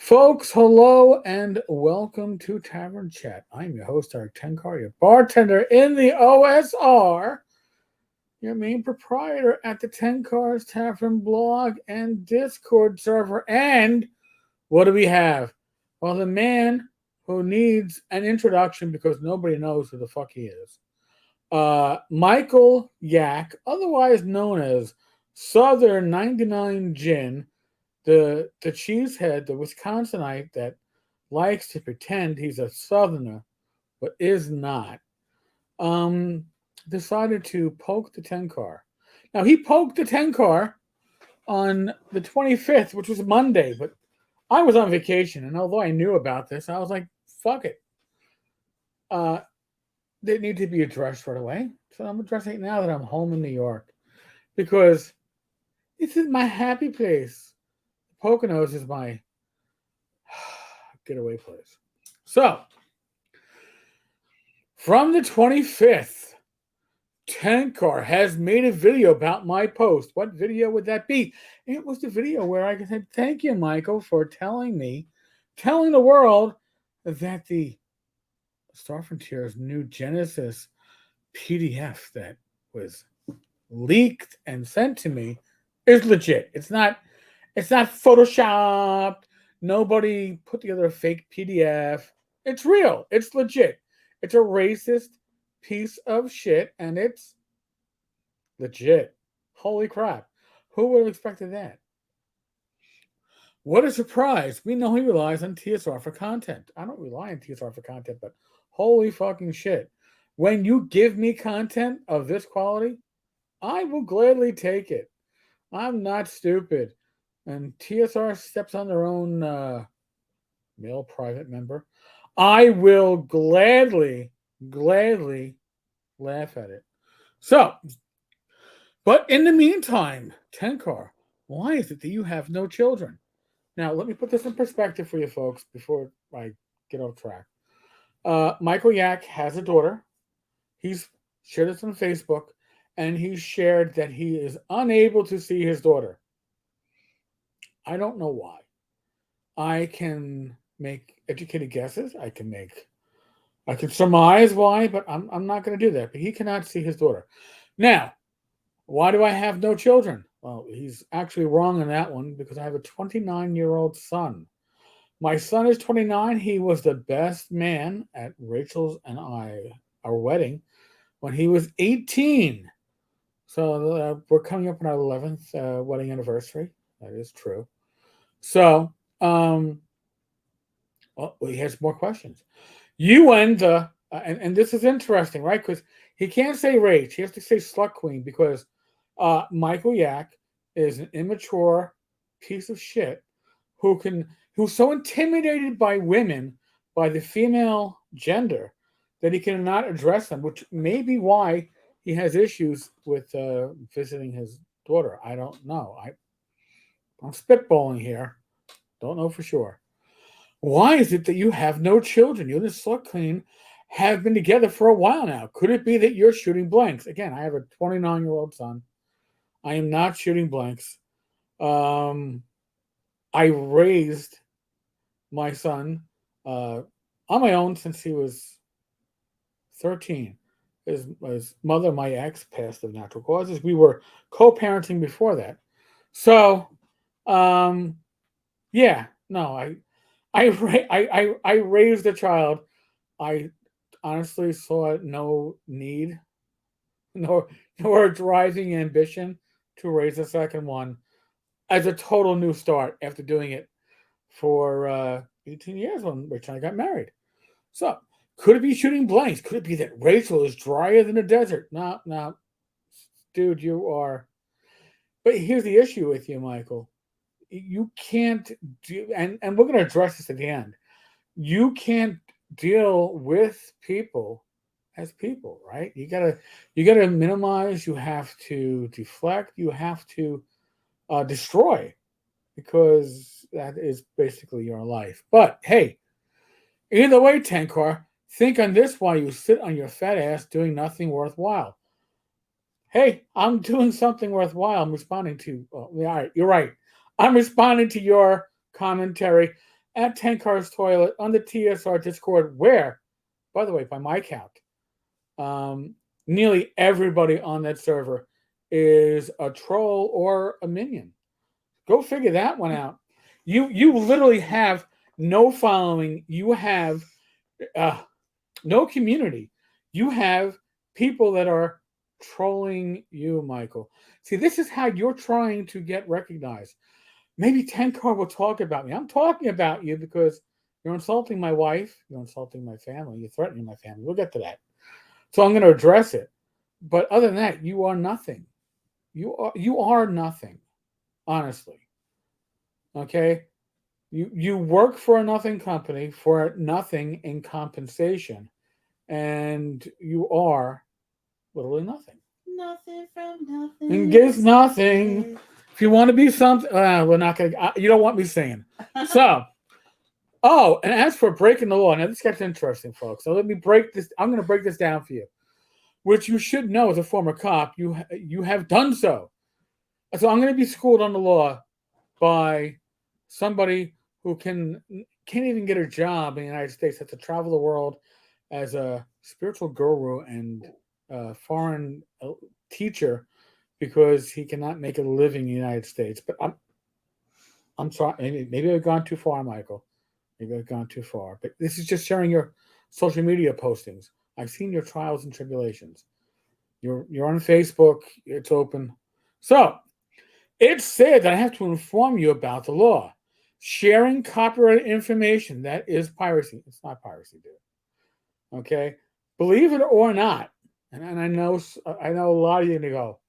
Folks, hello and welcome to Tavern Chat. I'm your host, Tenkar, your bartender in the OSR, your main proprietor at the Tenkar's Tavern blog and Discord server. And what do we have? Well, the man who needs an introduction because nobody knows who the fuck he is. Michael Yach, otherwise known as Southern 99 Gin, the cheesehead, the Wisconsinite that likes to pretend he's a Southerner but is not, decided to poke the Tenkar. Now he poked the Tenkar on the 25th, which was Monday, but I was on vacation, and although I knew about this, I was like, "Fuck it." They need to be addressed right away, so I'm addressing it now that I'm home in New York because this is my happy place. Poconos is my getaway place. So, from the 25th, Tenkar has made a video about my post. What video would that be? It was the video where I said, "Thank you, Michael, for telling the world that the Star Frontier's new Genesis PDF that was leaked and sent to me is legit. It's not photoshopped. Nobody put together a fake PDF. It's real. It's legit. It's a racist piece of shit, and it's legit. Holy crap. Who would have expected that? What a surprise. We know he relies on TSR for content. I don't rely on TSR for content, but holy fucking shit. When you give me content of this quality, I will gladly take it. I'm not stupid. And TSR steps on their own male private member, I will gladly laugh at it. So, but in the meantime, Tenkar, why is it that you have no children? Now, let me put this in perspective for you folks before I get off track. Michael Yach has a daughter. He's shared this on Facebook, and he shared that he is unable to see his daughter. I don't know why. I can make educated guesses. I can surmise why, but I'm not going to do that. But he cannot see his daughter. Now, why do I have no children? Well, he's actually wrong on that one because I have a 29-year-old son. My son is 29. He was the best man at Rachel's and our wedding when he was 18. So we're coming up on our 11th wedding anniversary. That is true. So, well, he has more questions. You and this is interesting, right? Because he can't say Rach. He has to say slut queen because Michael Yach is an immature piece of shit who's so intimidated by women, by the female gender, that he cannot address them, which may be why he has issues with visiting his daughter. I don't know. I'm spitballing here. Don't know for sure. Why is it that you have no children? You and the slut queen have been together for a while now. Could it be that you're shooting blanks? Again, I have a 29-year-old son. I am not shooting blanks. I raised my son on my own since he was 13. His mother, my ex, passed of natural causes. We were co-parenting before that. So, yeah, no, I raised a child. I honestly saw no need, nor driving ambition to raise a second one as a total new start after doing it for 18 years when Rach and I got married. So, could it be shooting blanks? Could it be that Rachel is drier than a desert? No, dude, you are. But here's the issue with you, Michael. You can't do, and we're going to address this at the end. You can't deal with people as people, right? You gotta minimize. You have to deflect. You have to destroy because that is basically your life. But hey, either way, Tenkar, think on this while you sit on your fat ass doing nothing worthwhile. Hey, I'm doing something worthwhile. I'm responding to. All right, you're right. I'm responding to your commentary. at Tenkar's Toilet on the TSR Discord, where, by the way, by my count, nearly everybody on that server is a troll or a minion. Go figure that one out. You literally have no following. You have no community. You have people that are trolling you, Michael. See, this is how you're trying to get recognized. Maybe Tenkar will talk about me. I'm talking about you because you're insulting my wife, you're insulting my family, you're threatening my family. We'll get to that. So I'm going to address it. But other than that, you are nothing. You are nothing, honestly. Okay? You work for a nothing company for nothing in compensation, and you are literally nothing. Nothing from nothing. And gives nothing. If you want to be something, we're not gonna. You don't want me singing. So, and as for breaking the law, now this gets interesting, folks. So let me break this. I'm going to break this down for you, which you should know as a former cop. You have done so. So I'm going to be schooled on the law by somebody who can't even get a job in the United States. Has to travel the world as a spiritual guru and foreign teacher because he cannot make a living in the United States. But I'm sorry. Maybe I've gone too far, Michael. Maybe I've gone too far. But this is just sharing your social media postings. I've seen your trials and tribulations. You're on Facebook. It's open. So it said that I have to inform you about the law. Sharing copyrighted information, that is piracy. It's not piracy, dude. Okay? Believe it or not, and I know a lot of you are going to go,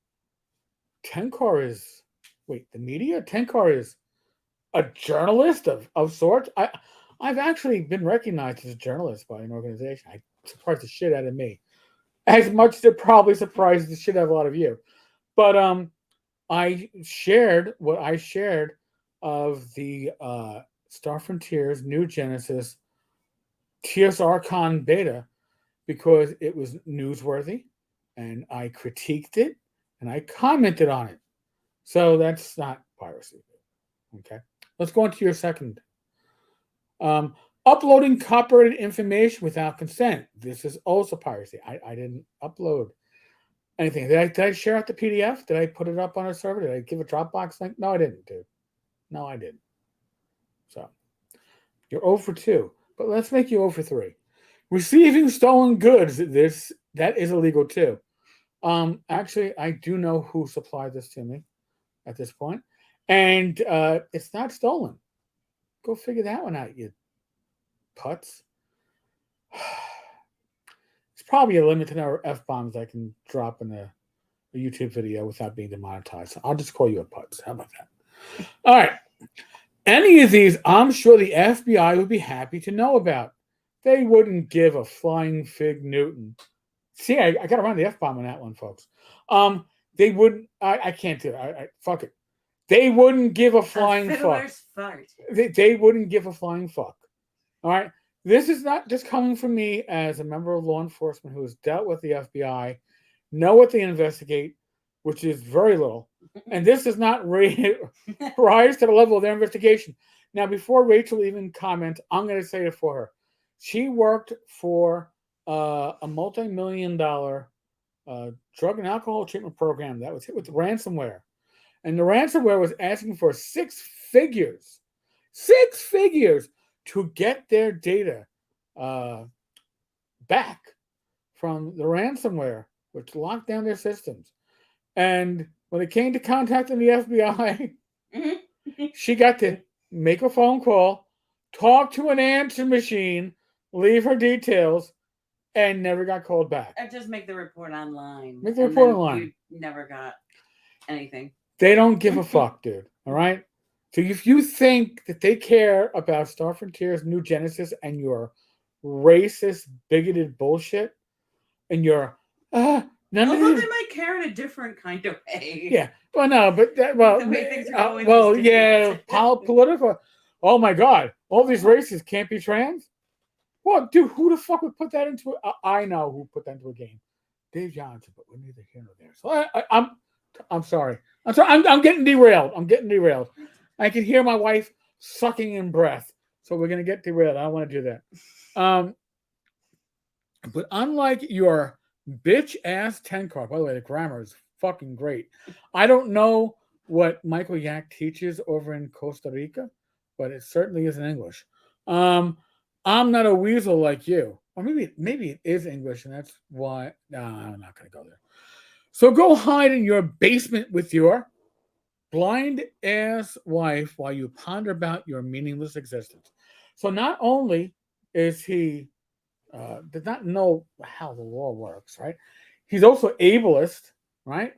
Tenkar is, the media? Tenkar is a journalist of sorts? I've actually been recognized as a journalist by an organization. I surprised the shit out of me. As much as it probably surprised the shit out of a lot of you. But I shared what I shared of the Star Frontiers New Genesis TSR Con beta because it was newsworthy and I critiqued it and I commented on it. So that's not piracy. Okay. Let's go on to your second. Uploading copyrighted information without consent. This is also piracy. I didn't upload anything. Did I share out the PDF? Did I put it up on a server? Did I give a Dropbox link? No, I didn't, dude. No, I didn't. So you're 0 for 2. But let's make you 0 for 3. Receiving stolen goods. That is illegal too. Actually, I do know who supplied this to me at this point. And it's not stolen. Go figure that one out, you putz. It's probably a limited number of F-bombs I can drop in a YouTube video without being demonetized. So I'll just call you a putz. How about that? All right. Any of these, I'm sure the FBI would be happy to know about. They wouldn't give a flying fig Newton. See, I got to run the F-bomb on that one, folks. They wouldn't. I can't do it. Fuck it. They wouldn't give a flying fuck. They wouldn't give a flying fuck. All right. This is not just coming from me as a member of law enforcement who has dealt with the FBI, know what they investigate, which is very little. And this does not rise to the level of their investigation. Now, before Rachel even comments, I'm going to say it for her. She worked for a multi-million-dollar drug and alcohol treatment program that was hit with ransomware. And the ransomware was asking for 6 figures to get their data back from the ransomware, which locked down their systems. And when it came to contacting the FBI, she got to make a phone call, talk to an answer machine, leave her details, and never got called back. Or just make the report online. Make the report online. You never got anything. They don't give a fuck, dude. All right? So if you think that they care about Star Frontiers New Genesis and your racist, bigoted bullshit, and your although they might care in a different kind of way. Yeah. Well, no, but the way things are going yeah, political. Oh my God, all these races can't be trans. Well, dude, who the fuck would put that into? I know who put that into a game. Dave Johnson, but we're neither here nor there. So I'm sorry. I'm getting derailed. I can hear my wife sucking in breath. So we're gonna get derailed. I don't want to do that. But unlike your bitch ass Tenkar, by the way, the grammar is fucking great. I don't know what Michael Yach teaches over in Costa Rica, but it certainly is in English. I'm not a weasel like you. Or maybe it is English, and that's why. No, I'm not gonna go there. So go hide in your basement with your blind ass wife while you ponder about your meaningless existence. So not only is he does not know how the law works, right? He's also ableist, right?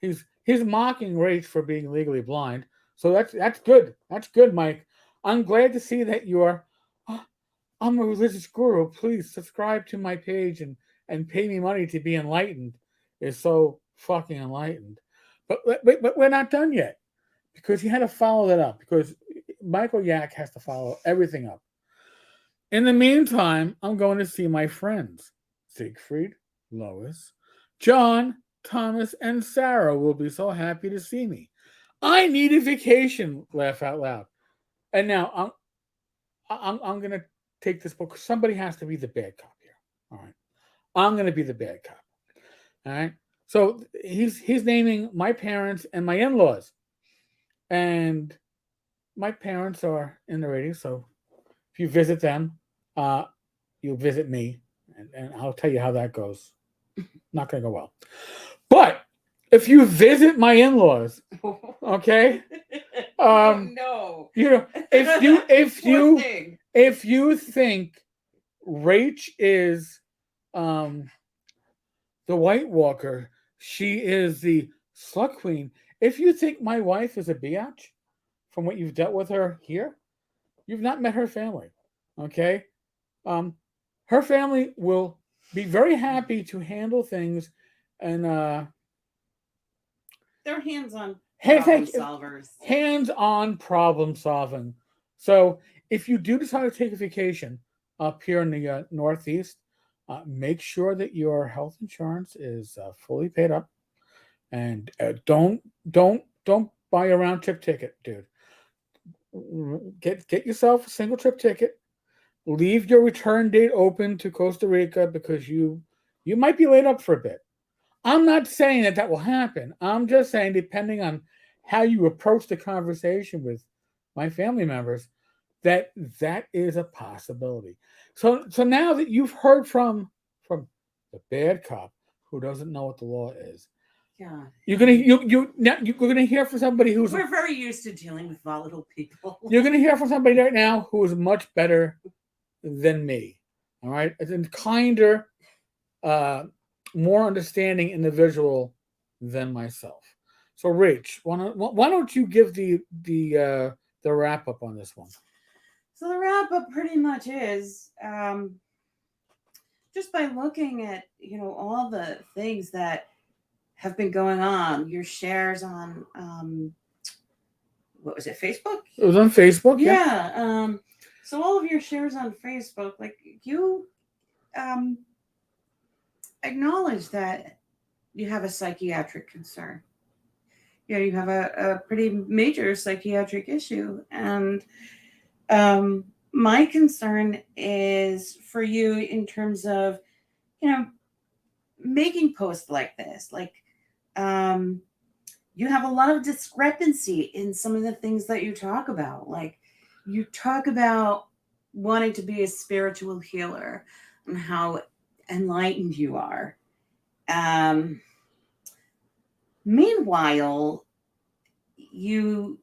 He's mocking Rach for being legally blind. So that's good. That's good, Mike. I'm glad to see that you're. "Oh, I'm a religious guru. Please subscribe to my page and pay me money to be enlightened." Is so fucking enlightened. But we're not done yet because he had to follow that up because Michael Yach has to follow everything up. In the meantime, I'm going to see my friends. Siegfried, Lois, John, Thomas, and Sarah will be so happy to see me. I need a vacation, laugh out loud. And now I'm going to take this book. Somebody has to be the bad cop here. All right. I'm going to be the bad cop. All right. So he's naming my parents and my in-laws. And my parents are in the rating, so if you visit them, you'll visit me, and I'll tell you how that goes. Not going to go well. But if you visit my in-laws, okay, No. you know, if you think Rach is the White Walker, she is the slut queen. If you think my wife is a biatch, from what you've dealt with her here, you've not met her family. Okay, her family will be very happy to handle things, and they're hands-on problem solvers. Hands-on problem solving. So if you do decide to take a vacation up here in the Northeast, make sure that your health insurance is fully paid up, and don't buy a round trip ticket, dude. Get yourself a single trip ticket. Leave your return date open to Costa Rica because you might be laid up for a bit. I'm not saying that will happen. I'm just saying, depending on how you approach the conversation with my family members, that is a possibility. So now that you've heard from the bad cop who doesn't know what the law is, yeah, you're gonna hear from somebody who's we're very used to dealing with volatile people. You're gonna hear from somebody right now who is much better than me. All right, a kinder, more understanding individual than myself. So, Rach, why don't you give the wrap up on this one? So the wrap up pretty much is just by looking at all the things that have been going on, your shares on what was it, Facebook? It was on Facebook. Yeah. So all of your shares on Facebook, like you acknowledge that you have a psychiatric concern. You have a pretty major psychiatric issue. And my concern is for you in terms of, making posts like this. Like, you have a lot of discrepancy in some of the things that you talk about. Like, you talk about wanting to be a spiritual healer and how enlightened you are. Meanwhile, you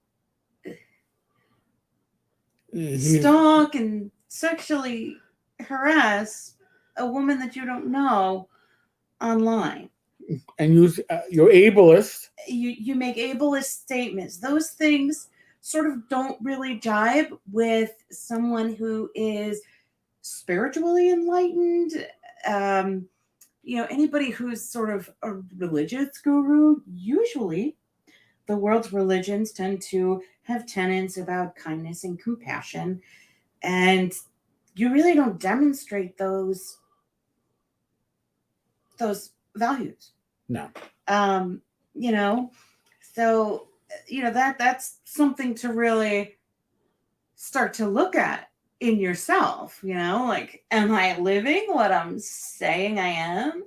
stalk and sexually harass a woman that you don't know online. And you're ableist. You make ableist statements. Those things sort of don't really jibe with someone who is spiritually enlightened. Anybody who's sort of a religious guru, usually the world's religions tend to have tenets about kindness and compassion, and you really don't demonstrate those values. No. So that's something to really start to look at in yourself, like, am I living what I'm saying I am?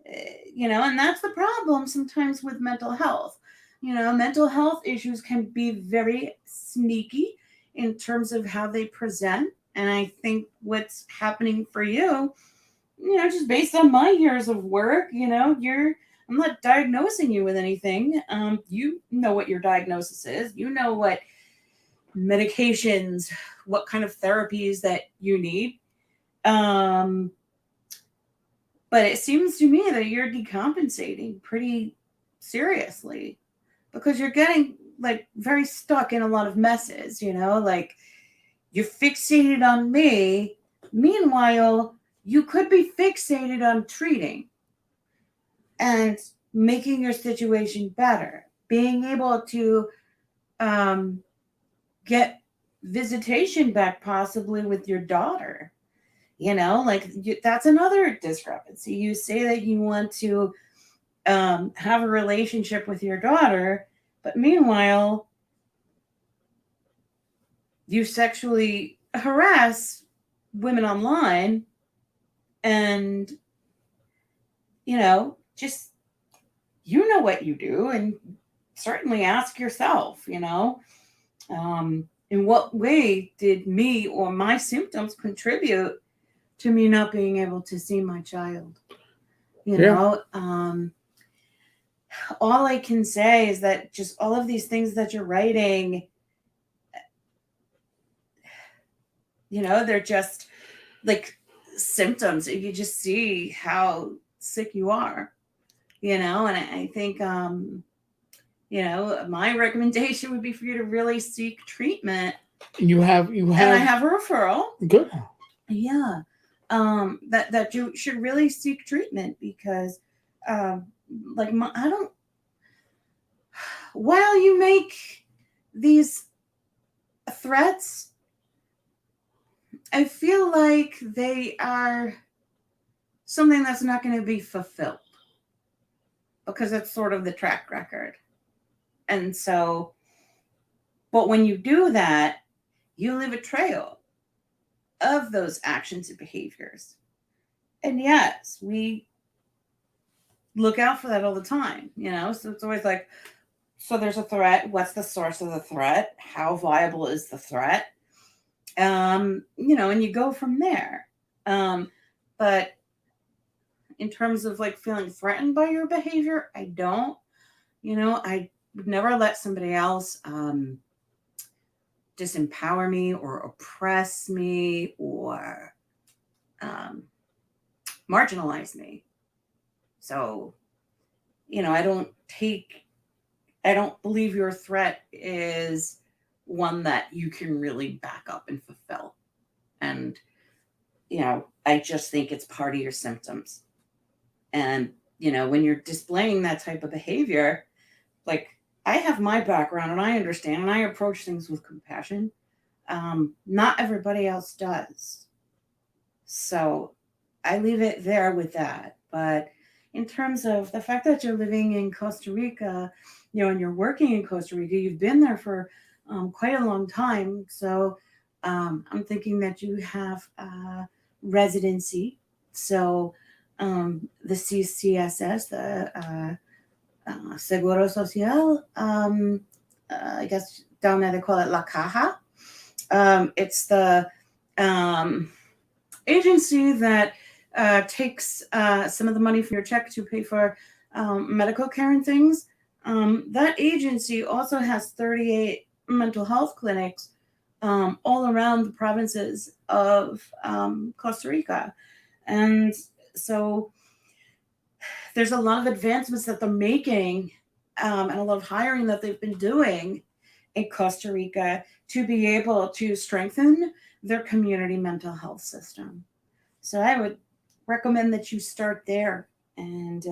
And that's the problem sometimes with mental health. Mental health issues can be very sneaky in terms of how they present. And I think what's happening for you, just based on my years of work, I'm not diagnosing you with anything. You know what your diagnosis is. You know what medications, what kind of therapies that you need. But it seems to me that you're decompensating pretty seriously because you're getting like very stuck in a lot of messes, like you're fixated on me. Meanwhile, you could be fixated on treating and making your situation better, being able to get visitation back possibly with your daughter. That's another discrepancy. You say that you want to have a relationship with your daughter, but meanwhile, you sexually harass women online and, just, what you do, and certainly ask yourself, in what way did me or my symptoms contribute to me not being able to see my child? All I can say is that just all of these things that you're writing, they're just like symptoms. You just see how sick you are, and I think, my recommendation would be for you to really seek treatment. And I have a referral. Good. Yeah. That you should really seek treatment because, while you make these threats, I feel like they are something that's not going to be fulfilled because it's sort of the track record. And so, but when you do that, you leave a trail of those actions and behaviors. And yes, we look out for that all the time, so it's always like, so there's a threat. What's the source of the threat? How viable is the threat? And you go from there. But in terms of like feeling threatened by your behavior, I don't. I would never let somebody else disempower me or oppress me or marginalize me. So, I don't believe your threat is one that you can really back up and fulfill. And, I just think it's part of your symptoms. And, when you're displaying that type of behavior, like I have my background and I understand and I approach things with compassion. Not everybody else does. So I leave it there with that. But in terms of the fact that you're living in Costa Rica, and you're working in Costa Rica, you've been there for quite a long time. So I'm thinking that you have residency. So the CCSS, the Seguro Social, I guess down there they call it La Caja. It's the agency that takes some of the money from your check to pay for medical care and things. That agency also has 38 mental health clinics all around the provinces of Costa Rica. And so there's a lot of advancements that they're making and a lot of hiring that they've been doing in Costa Rica to be able to strengthen their community mental health system. So I would recommend that you start there and,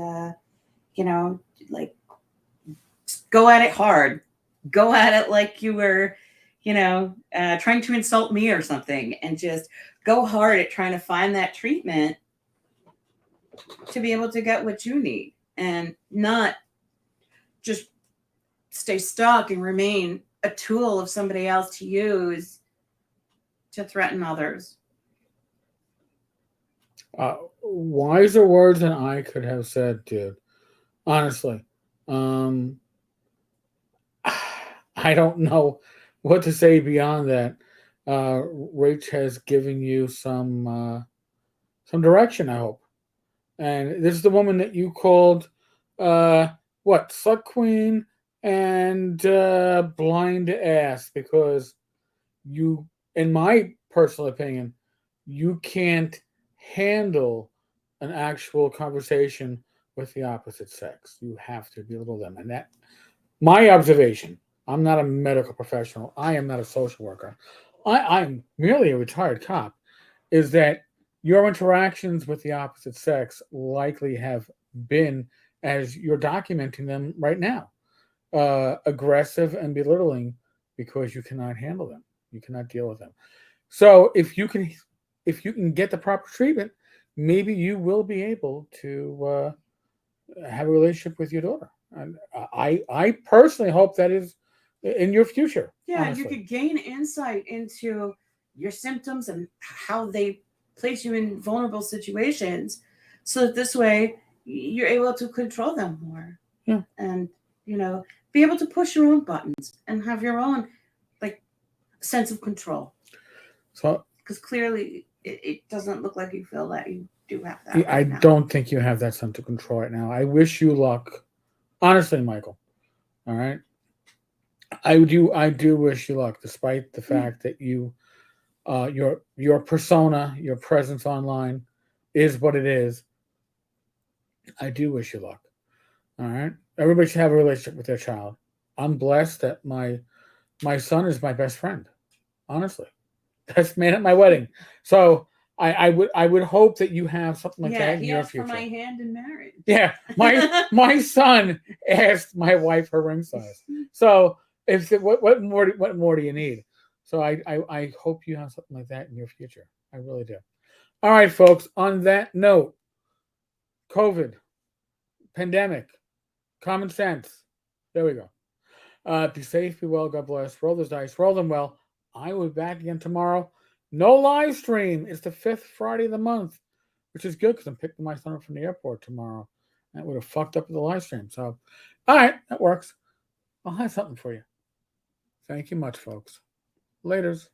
like go at it hard. Go at it like you were, trying to insult me or something, and just go hard at trying to find that treatment to be able to get what you need and not just stay stuck and remain a tool of somebody else to use to threaten others. Wiser words than I could have said, dude. Honestly. I don't know what to say beyond that. Rach has given you some direction, I hope. And this is the woman that you called what, slut queen and blind ass, because you, in my personal opinion, you can't handle an actual conversation with the opposite sex. You have to belittle them. And that, my observation, I'm not a medical professional. I am not a social worker. I'm merely a retired cop, is that your interactions with the opposite sex likely have been, as you're documenting them right now, aggressive and belittling because you cannot handle them. You cannot deal with them. So if you can get the proper treatment, maybe you will be able to have a relationship with your daughter. And I personally hope that is in your future. Yeah, honestly. you could gain insight into your symptoms and how they place you in vulnerable situations, so that this way you're able to control them more. Yeah. And be able to push your own buttons and have your own like sense of control. So because clearly it doesn't look like you feel that you do have that. I right now. don't think you have that sense of control right now. I wish you luck, honestly, Michael. All right, I do wish you luck, despite the fact that your persona, your presence online, is what it is. I do wish you luck. All right, everybody should have a relationship with their child. I'm blessed that my son is my best friend. Honestly, best man at my wedding. So I would hope that you have something like that in he your asked future. for my hand in marriage. Yeah, my son asked my wife her ring size. So if what more do you need? So I hope you have something like that in your future. I really do. All right, folks. On that note, COVID, pandemic, common sense. There we go. Be safe, be well, God bless. Roll those dice, roll them well. I will be back again tomorrow. No live stream. It's the 5th Friday of the month, which is good because I'm picking my son up from the airport tomorrow. That would have fucked up the live stream. So, all right, that works. I'll have something for you. Thank you much, folks. Laters.